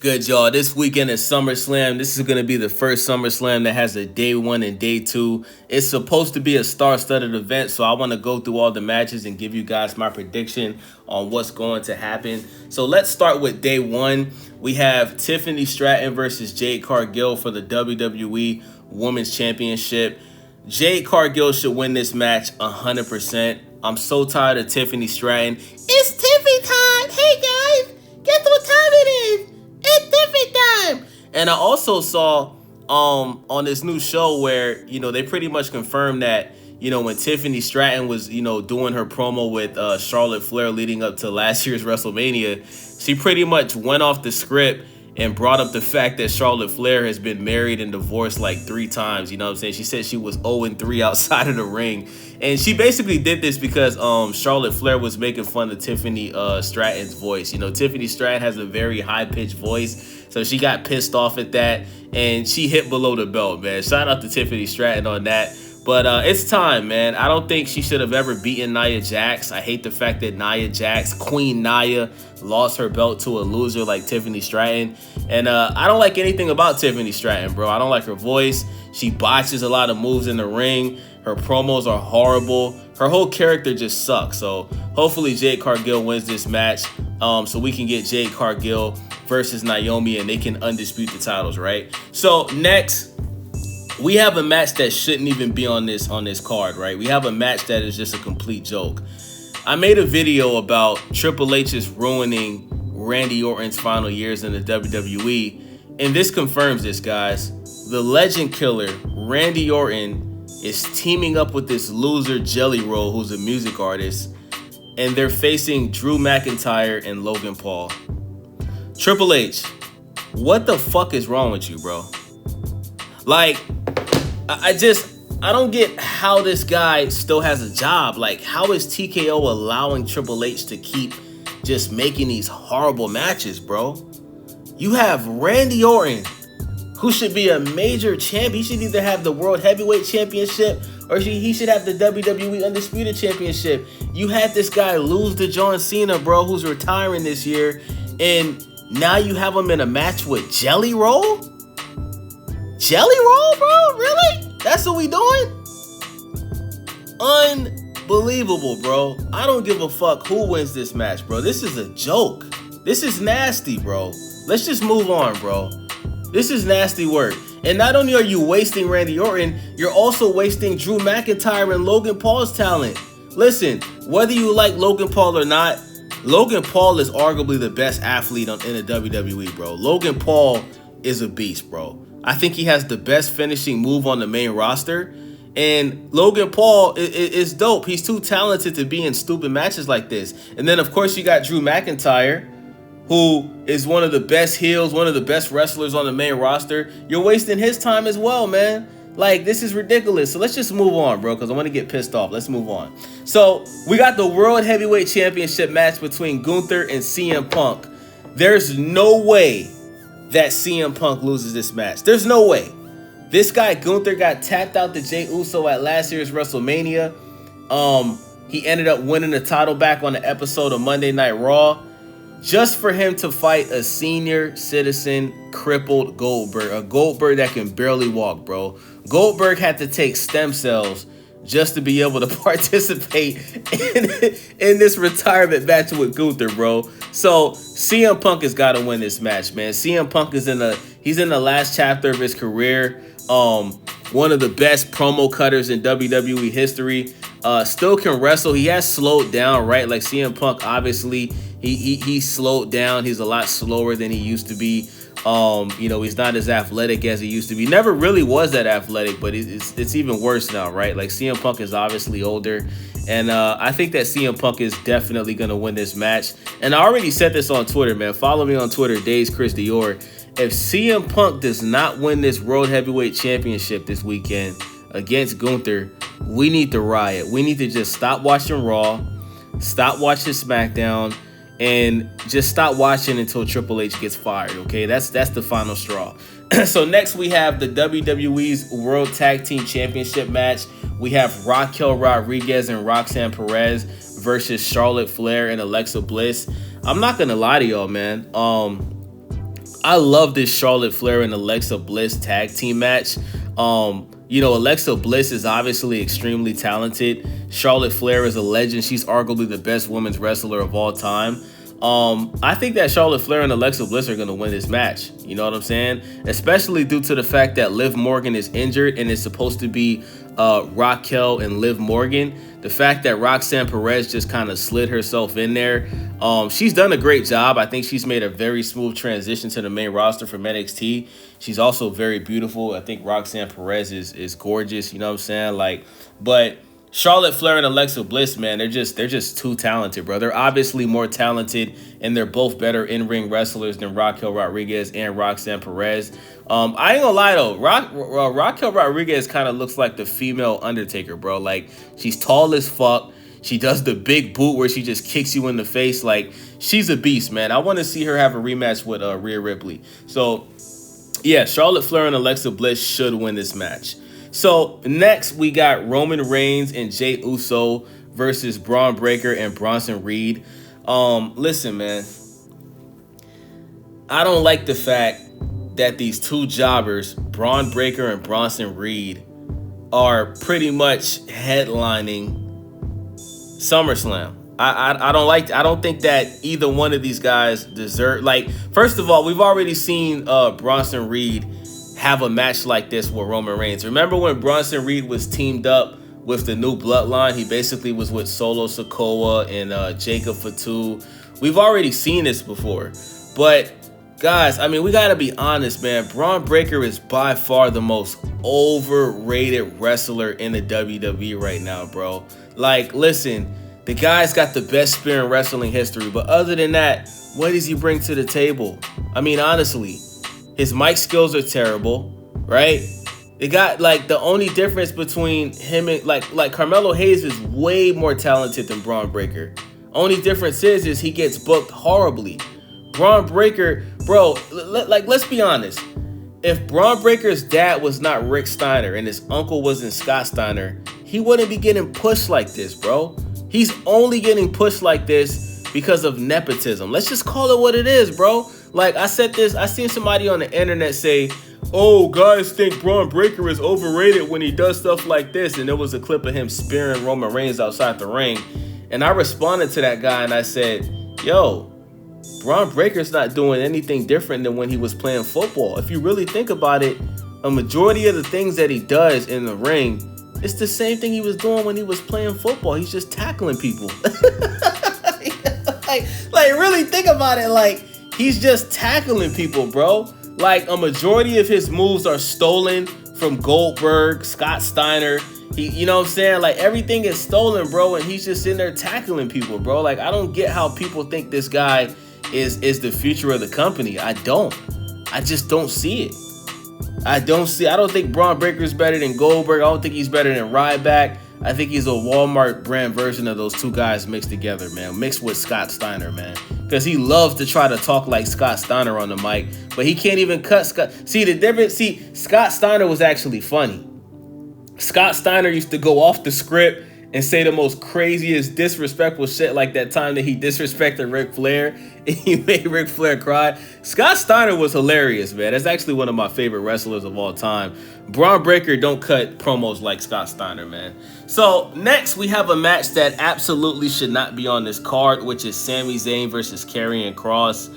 Good, y'all. This weekend is SummerSlam. This is going to be the first SummerSlam that has a day one and day two. It's supposed to be a star-studded event, so I want to go through all the matches and give you guys my prediction on what's going to happen. So let's start with day one. We have Tiffany Stratton versus Jade Cargill for the WWE Women's Championship. Jade Cargill should win this match 100%. I'm so tired of Tiffany Stratton. It's Tiffany time. Hey, guys. Guess what time it is? It's Tiffany time. And I also saw on this new show where, they pretty much confirmed that, when Tiffany Stratton was, doing her promo with Charlotte Flair leading up to last year's WrestleMania, she pretty much went off the script and brought up the fact that Charlotte Flair has been married and divorced like 3 times. You know what I'm saying? She said she was 0-3 outside of the ring. And she basically did this because Charlotte Flair was making fun of Tiffany Stratton's voice. Tiffany Stratton has a very high-pitched voice, so she got pissed off at that, and she hit below the belt, man. Shout out to Tiffany Stratton on that. But it's time, man. I don't think she should have ever beaten Nia Jax. I hate the fact that Nia Jax, Queen Nia, lost her belt to a loser like Tiffany Stratton. And I don't like anything about Tiffany Stratton, bro. I don't like her voice. She botches a lot of moves in the ring. Her promos are horrible. Her whole character just sucks. So hopefully Jade Cargill wins this match so we can get Jade Cargill versus Naomi and they can undispute the titles, right? So next, we have a match that shouldn't even be on this card, right? We have a match that is just a complete joke. I made a video about Triple H's ruining Randy Orton's final years in the WWE, and this confirms this, guys. The legend killer, Randy Orton, is teaming up with this loser Jelly Roll, who's a music artist, and they're facing Drew McIntyre and Logan Paul. Triple H, what the fuck is wrong with you, bro? Like, I don't get how this guy still has a job. Like, how is TKO allowing Triple H to keep just making these horrible matches, bro? You have Randy Orton, who should be a major champ. He should either have the World Heavyweight Championship or he should have the WWE Undisputed Championship. You had this guy lose to John Cena, bro, who's retiring this year, and now you have him in a match with Jelly Roll? Jelly Roll, bro? Really? That's what we doing? Unbelievable, bro. I don't give a fuck who wins this match, bro. This is a joke. This is nasty, bro. Let's just move on, bro. This is nasty work. And not only are you wasting Randy Orton, you're also wasting Drew McIntyre and Logan Paul's talent. Listen, whether you like Logan Paul or not, Logan Paul is arguably the best athlete in the WWE, bro. Logan Paul is a beast, bro. I think he has the best finishing move on the main roster. And Logan Paul is dope. He's too talented to be in stupid matches like this. And then, of course, you got Drew McIntyre, who is one of the best heels, one of the best wrestlers on the main roster. You're wasting his time as well, man. Like, this is ridiculous. So let's just move on, bro, because I want to get pissed off. Let's move on. So we got the World Heavyweight Championship match between Gunther and CM Punk. There's no way that CM Punk loses this match. There's no way. This guy Gunther got tapped out to Jey Uso at last year's WrestleMania. He ended up winning the title back on the episode of Monday Night Raw just for him to fight a senior citizen crippled Goldberg, a Goldberg that can barely walk, bro. Goldberg had to take stem cells just to be able to participate in this retirement match with Gunther, bro. So CM Punk has got to win this match, man. CM Punk is he's in the last chapter of his career. One of the best promo cutters in WWE history. Still can wrestle. He has slowed down, right? Like CM Punk, obviously, he slowed down. He's a lot slower than he used to be. He's not as athletic as he used to be. Never really was that athletic, but it's even worse now, right? Like CM Punk is obviously older, and I think that CM Punk is definitely gonna win this match. And I already said this on Twitter, man. Follow me on Twitter, Days Chris Dior. If CM Punk does not win this World Heavyweight Championship this weekend against Gunther, we need to riot. We need to just stop watching Raw, stop watching SmackDown, and just stop watching until Triple H gets fired, okay? That's the final straw. So next we have the WWE's World Tag Team Championship match. We have Raquel Rodriguez and Roxanne Perez versus Charlotte Flair and Alexa Bliss. I'm not gonna lie to y'all, man. I love this Charlotte Flair and Alexa Bliss tag team match. Alexa Bliss is obviously extremely talented. Charlotte Flair is a legend. She's arguably the best women's wrestler of all time. I think that Charlotte Flair and Alexa Bliss are going to win this match. You know what I'm saying? Especially due to the fact that Liv Morgan is injured and it's supposed to be Raquel and Liv Morgan. The fact that Roxanne Perez just kind of slid herself in there. She's done a great job. I think she's made a very smooth transition to the main roster from NXT. She's also very beautiful. I think Roxanne Perez is gorgeous. You know what I'm saying? But Charlotte Flair and Alexa Bliss, man, they're just too talented, bro. They're obviously more talented, and they're both better in-ring wrestlers than Raquel Rodriguez and Roxanne Perez. I ain't gonna lie though, Raquel Rodriguez kind of looks like the female Undertaker, bro. Like, she's tall as fuck. She does the big boot where she just kicks you in the face. Like, she's a beast, man. I want to see her have a rematch with Rhea Ripley. So, yeah, Charlotte Flair and Alexa Bliss should win this match. So next we got Roman Reigns and Jey Uso versus Braun Breaker and Bronson Reed. Listen, man, I don't like the fact that these two jobbers, Braun Breaker and Bronson Reed, are pretty much headlining SummerSlam. I don't think that either one of these guys deserve, first of all, we've already seen Bronson Reed have a match like this with Roman Reigns. Remember when Bronson Reed was teamed up with the New Bloodline? He basically was with Solo Sikoa and Jacob Fatu. We've already seen this before. But, guys, I mean, we got to be honest, man. Braun Breaker is by far the most overrated wrestler in the WWE right now, bro. Like, listen, the guy's got the best spear in wrestling history. But other than that, what does he bring to the table? I mean, honestly, his mic skills are terrible, right? They got, the only difference between him and, Carmelo Hayes is way more talented than Braun Breaker. Only difference is he gets booked horribly. Braun Breaker, bro, let's be honest. If Braun Breaker's dad was not Rick Steiner and his uncle wasn't Scott Steiner, he wouldn't be getting pushed like this, bro. He's only getting pushed like this because of nepotism. Let's just call it what it is, bro. I said this, I seen somebody on the internet say, oh, guys think Braun Breaker is overrated when he does stuff like this. And there was a clip of him spearing Roman Reigns outside the ring. And I responded to that guy and I said, yo, Braun Breaker's not doing anything different than when he was playing football. If you really think about it, a majority of the things that he does in the ring, it's the same thing he was doing when he was playing football. He's just tackling people. Really think about it. He's just tackling people, bro. A majority of his moves are stolen from Goldberg, Scott Steiner. You know what I'm saying? Everything is stolen, bro, and he's just in there tackling people, bro. I don't get how people think this guy is the future of the company. I just don't see it. I don't think Braun Breaker is better than Goldberg. I don't think he's better than Ryback. I think he's a Walmart brand version of those two guys mixed together, man. Mixed with Scott Steiner, man. Because he loves to try to talk like Scott Steiner on the mic, but he can't even cut Scott. See, the difference, Scott Steiner was actually funny. Scott Steiner used to go off the script and say the most craziest, disrespectful shit, like that time that he disrespected Ric Flair and he made Ric Flair cry. Scott Steiner was hilarious, man. That's actually one of my favorite wrestlers of all time. Braun Breaker don't cut promos like Scott Steiner, man. So next we have a match that absolutely should not be on this card, which is Sami Zayn versus Karrion Kross.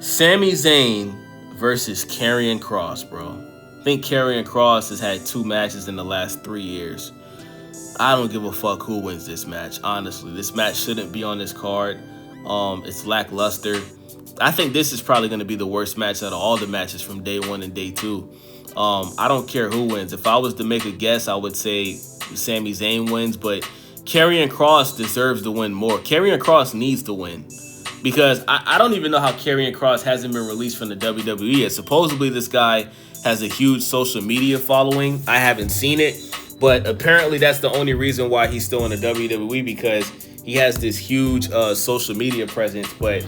Sami Zayn versus Karrion Kross, bro. I think Karrion Kross has had 2 matches in the last 3 years. I don't give a fuck who wins this match, honestly. This match shouldn't be on this card. It's lackluster. I think this is probably going to be the worst match out of all the matches from day 1 and day 2. I don't care who wins. If I was to make a guess, I would say Sami Zayn wins, but Karrion Kross deserves to win more. Karrion Kross needs to win. Because I don't even know how Karrion Kross hasn't been released from the WWE yet. Supposedly this guy has a huge social media following. I haven't seen it, but apparently that's the only reason why he's still in the WWE, because he has this huge social media presence. But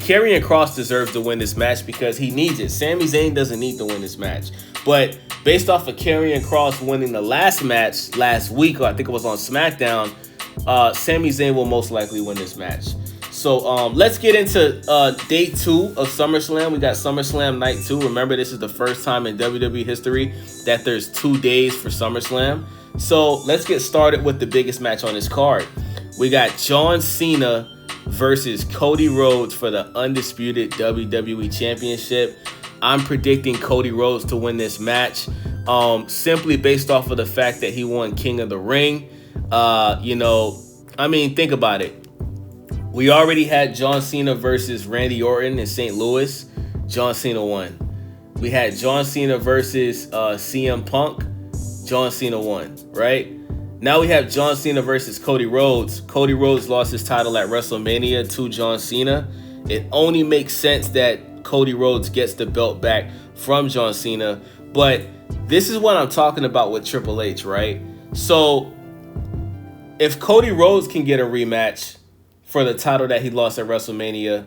Karrion Kross deserves to win this match because he needs it. Sami Zayn doesn't need to win this match. But based off of Karrion Kross winning the last match last week, or I think it was on SmackDown, Sami Zayn will most likely win this match. So let's get into day 2 of SummerSlam. We got SummerSlam night 2. Remember, this is the first time in WWE history that there's 2 days for SummerSlam. So let's get started with the biggest match on this card. We got John Cena versus Cody Rhodes for the undisputed WWE Championship. I'm predicting Cody Rhodes to win this match, simply based off of the fact that he won King of the Ring. Think about it. We already had John Cena versus Randy Orton in St. Louis. John Cena won. We had John Cena versus CM Punk. John Cena won, right? Now we have John Cena versus Cody Rhodes. Cody Rhodes lost his title at WrestleMania to John Cena. It only makes sense that Cody Rhodes gets the belt back from John Cena. But this is what I'm talking about with Triple H, right? So if Cody Rhodes can get a rematch for the title that he lost at WrestleMania,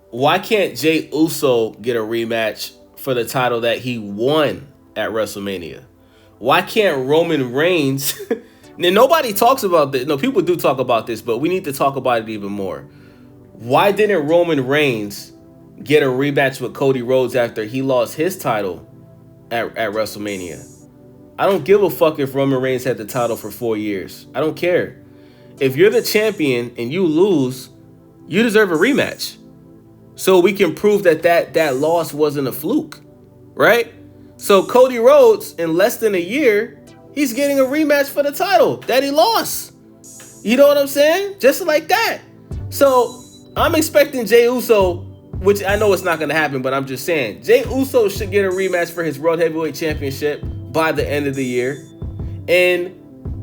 why can't Jey Uso get a rematch for the title that he won at WrestleMania? Why can't Roman Reigns... Now, nobody talks about this. No, people do talk about this, but we need to talk about it even more. Why didn't Roman Reigns get a rematch with Cody Rhodes after he lost his title at WrestleMania? I don't give a fuck if Roman Reigns had the title for 4 years. I don't care. If you're the champion and you lose, you deserve a rematch. So we can prove that loss wasn't a fluke, right? So Cody Rhodes, in less than a year, he's getting a rematch for the title that he lost. You know what I'm saying? Just like that. So I'm expecting Jey Uso, which I know it's not going to happen, but I'm just saying, Jey Uso should get a rematch for his World Heavyweight Championship by the end of the year. And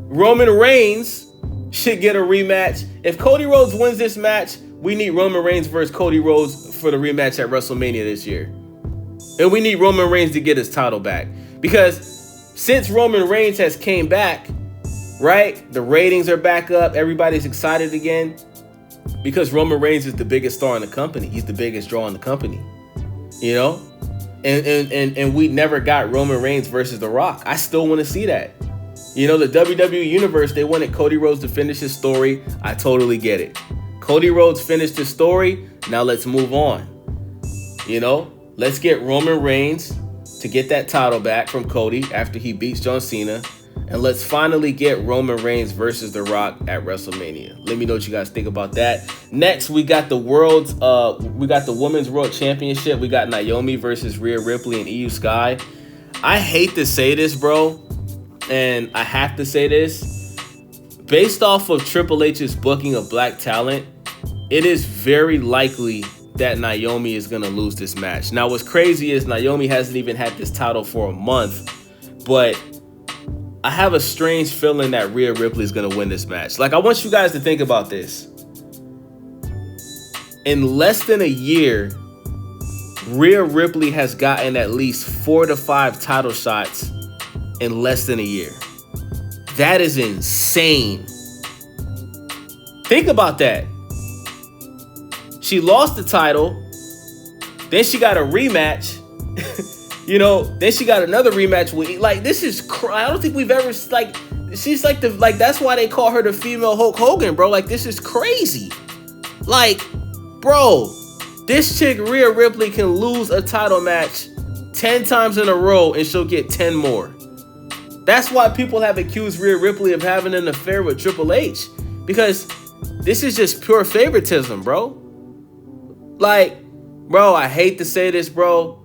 Roman Reigns should get a rematch. If Cody Rhodes wins this match, we need Roman Reigns versus Cody Rhodes for the rematch at WrestleMania this year. And we need Roman Reigns to get his title back. Because since Roman Reigns has came back, right, the ratings are back up. Everybody's excited again. Because Roman Reigns is the biggest star in the company. He's the biggest draw in the company. You know? And we never got Roman Reigns versus The Rock. I still want to see that. You know, the WWE Universe, they wanted Cody Rhodes to finish his story. I totally get it. Cody Rhodes finished his story. Now let's move on. You know? Let's get Roman Reigns to get that title back from Cody after he beats John Cena. And let's finally get Roman Reigns versus The Rock at WrestleMania. Let me know what you guys think about that. Next, we got the Women's World Championship. We got Naomi versus Rhea Ripley and Io Sky. I hate to say this, bro, and I have to say this. Based off of Triple H's booking of black talent, it is very likely that Naomi is going to lose this match. Now, what's crazy is Naomi hasn't even had this title for a month, but I have a strange feeling that Rhea Ripley is going to win this match. Like, I want you guys to think about this. In less than a year, Rhea Ripley has gotten at least 4 to 5 title shots in less than a year. That is insane. Think about that. She lost the title, then she got a rematch, then she got another rematch with, like, this is, I don't think we've ever, like, she's like that's why they call her the female Hulk Hogan, bro. Like, this is crazy. Like, bro, this chick, Rhea Ripley, can lose a title match 10 times in a row and she'll get 10 more. That's why people have accused Rhea Ripley of having an affair with Triple H, because this is just pure favoritism, bro. Like, bro, I hate to say this, bro.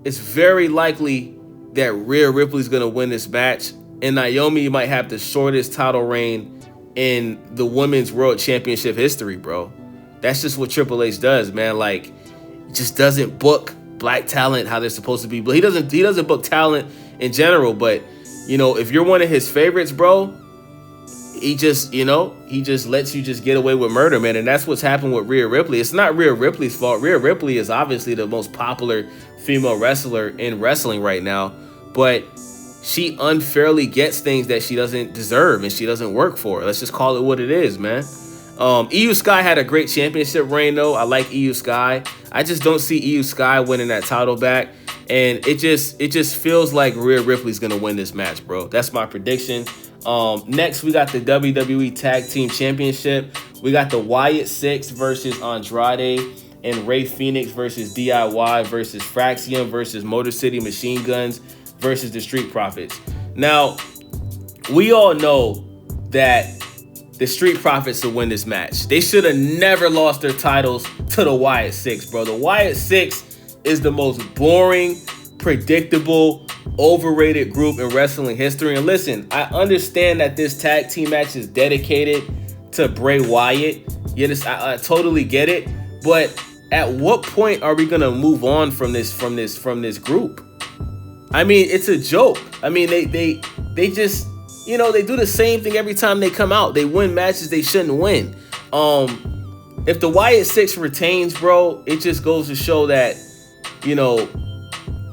It's very likely that Rhea Ripley's going to win this match. And Naomi might have the shortest title reign in the Women's World Championship history, bro. That's just what Triple H does, man. Like, just doesn't book black talent how they're supposed to be. But he doesn't book talent in general. But, if you're one of his favorites, bro, he just lets you just get away with murder, man. And that's what's happened with Rhea Ripley. It's not Rhea Ripley's fault. Rhea Ripley is obviously the most popular female wrestler in wrestling right now, but she unfairly gets things that she doesn't deserve and she doesn't work for. Let's just call it what it is, man. Io Sky had a great championship reign, though. I like Io Sky. I just don't see Io Sky winning that title back. And it just feels like Rhea Ripley's going to win this match, bro. That's my prediction. Next, we got the WWE Tag Team Championship. We got the Wyatt Six versus Andrade and Ray Phoenix versus DIY versus Fraxium versus Motor City Machine Guns versus the Street Profits. Now, we all know that the Street Profits will win this match. They should have never lost their titles to the Wyatt Six, bro. The Wyatt Six is the most boring, predictable, overrated group in wrestling history. And listen, I understand that this tag team match is dedicated to Bray Wyatt. I totally get it. But at what point are we gonna move on from this group? I mean, it's a joke. I mean, they just, you know, they do the same thing every time they come out. They win matches they shouldn't win. If the Wyatt Six retains, bro, it just goes to show that, you know,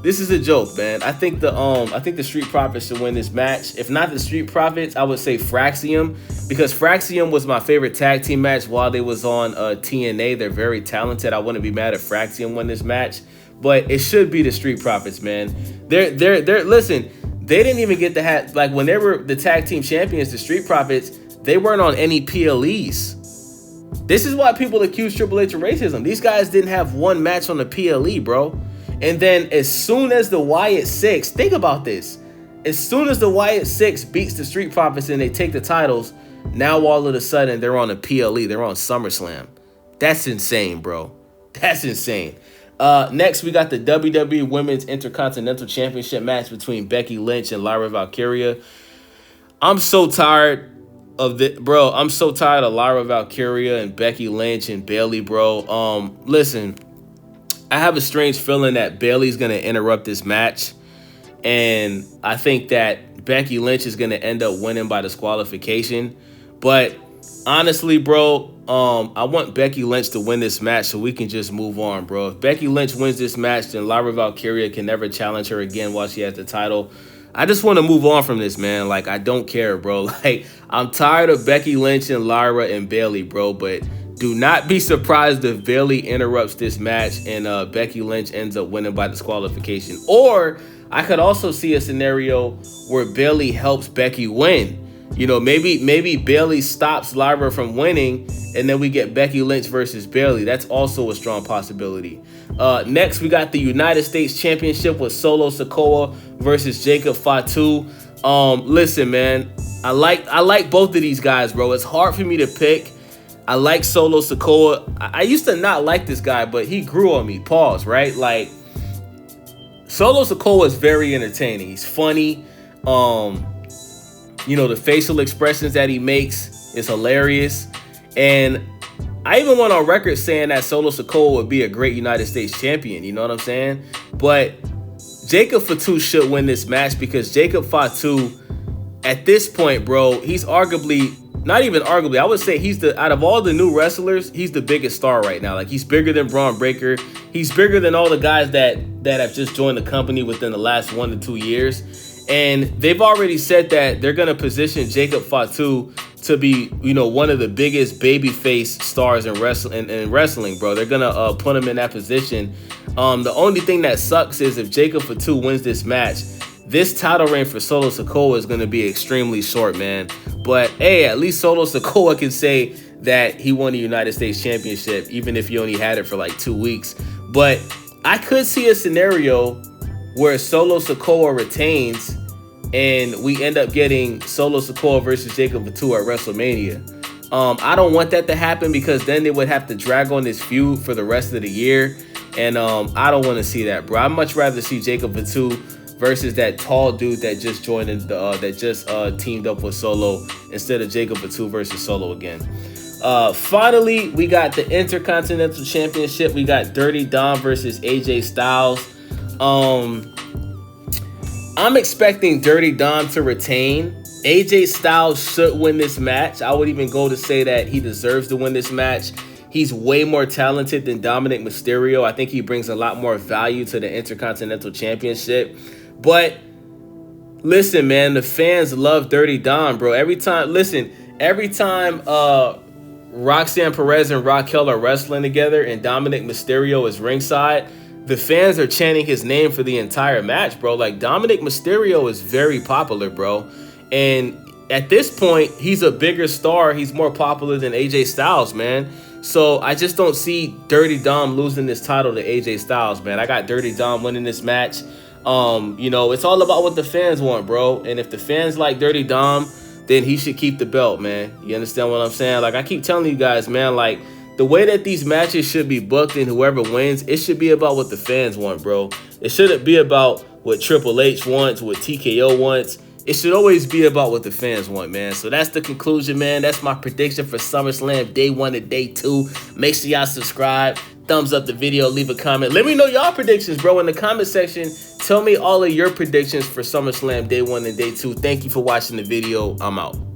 this is a joke, man. I think the Street Profits should win this match. If not the Street Profits, I would say Fraxium, because Fraxium was my favorite tag team match while they was on TNA. They're very talented. I wouldn't be mad if Fraxium won this match, but it should be the Street Profits, man. They're listen. They didn't even get to have, like, when they were the tag team champions, the Street Profits, they weren't on any PLEs. This is why people accuse Triple H of racism. These guys didn't have one match on the PLE, bro. And then as soon as the Wyatt Six, think about this. As soon as the Wyatt Six beats the Street Profits and they take the titles, now all of a sudden they're on a PLE. They're on SummerSlam. That's insane, bro. That's insane. Next, we got the WWE Women's Intercontinental Championship match between Becky Lynch and Lyra Valkyria. I'm so tired of the, bro. I'm so tired of Lyra Valkyria and Becky Lynch and Bayley, bro. Listen, I have a strange feeling that Bayley's gonna interrupt this match, and I think that Becky Lynch is gonna end up winning by disqualification. But honestly, bro, I want Becky Lynch to win this match so we can just move on, bro. If Becky Lynch wins this match, then Lyra Valkyria can never challenge her again while she has the title. I just want to move on from this, man. Like, I don't care, bro. Like, I'm tired of Becky Lynch and Lyra and Bayley, bro. But do not be surprised if Bayley interrupts this match and Becky Lynch ends up winning by disqualification. Or I could also see a scenario where Bayley helps Becky win. You know, maybe Bayley stops Lyra from winning, and then we get Becky Lynch versus Bayley. That's also a strong possibility. Next, we got the United States Championship with Solo Sikoa versus Jacob Fatu. Listen, man, I like both of these guys, bro. It's hard for me to pick. I like Solo Sikoa. I used to not like this guy, but he grew on me. Pause, right? Like, Solo Sikoa is very entertaining. He's funny. You know, the facial expressions that he makes is hilarious. And I even went on record saying that Solo Sikoa would be a great United States champion. You know what I'm saying? But Jacob Fatu should win this match, because Jacob Fatu, at this point, bro, he's arguably, not even arguably, I would say he's the, out of all the new wrestlers, he's the biggest star right now. Like, he's bigger than Braun Breaker. He's bigger than all the guys that have just joined the company within the last 1 to 2 years. And they've already said that they're going to position Jacob Fatu to be, you know, one of the biggest babyface stars in wrestling, bro. They're going to put him in that position. The only thing that sucks is if Jacob Fatu wins this match, this title reign for Solo Sikoa is going to be extremely short, man. But, hey, at least Solo Sikoa can say that he won the United States Championship, even if he only had it for like 2 weeks. But I could see a scenario where Solo Sikoa retains and we end up getting Solo Sikoa versus Jacob Fatu at WrestleMania. I don't want that to happen, because then they would have to drag on this feud for the rest of the year. And I don't want to see that, bro. I'd much rather see Jacob Fatu versus that tall dude that just joined teamed up with Solo, instead of Jacob Fatu versus Solo again. Finally, we got the Intercontinental Championship. We got Dirty Dom versus AJ Styles. I'm expecting Dirty Dom to retain. AJ Styles should win this match. I would even go to say that he deserves to win this match. He's way more talented than Dominic Mysterio. I think he brings a lot more value to the Intercontinental Championship. But listen, man, the fans love Dirty Dom, bro. Every time Roxanne Perez and Raquel are wrestling together and Dominic Mysterio is ringside, the fans are chanting his name for the entire match, bro. Like, Dominic Mysterio is very popular, bro. And at this point, he's a bigger star. He's more popular than AJ Styles, man. So I just don't see Dirty Dom losing this title to AJ Styles, man. I got Dirty Dom winning this match. You know, it's all about what the fans want, bro. And if the fans like Dirty Dom, then he should keep the belt, man. You understand what I'm saying? Like, I keep telling you guys, man, like, the way that these matches should be booked and whoever wins, it should be about what the fans want, bro. It shouldn't be about what Triple H wants, what TKO wants. It should always be about what the fans want, man. So that's the conclusion, man. That's my prediction for SummerSlam Day 1 and Day 2. Make sure y'all subscribe, thumbs up the video, leave a comment. Let me know y'all predictions, bro, in the comment section. Tell me all of your predictions for SummerSlam Day 1 and Day 2. Thank you for watching the video. I'm out.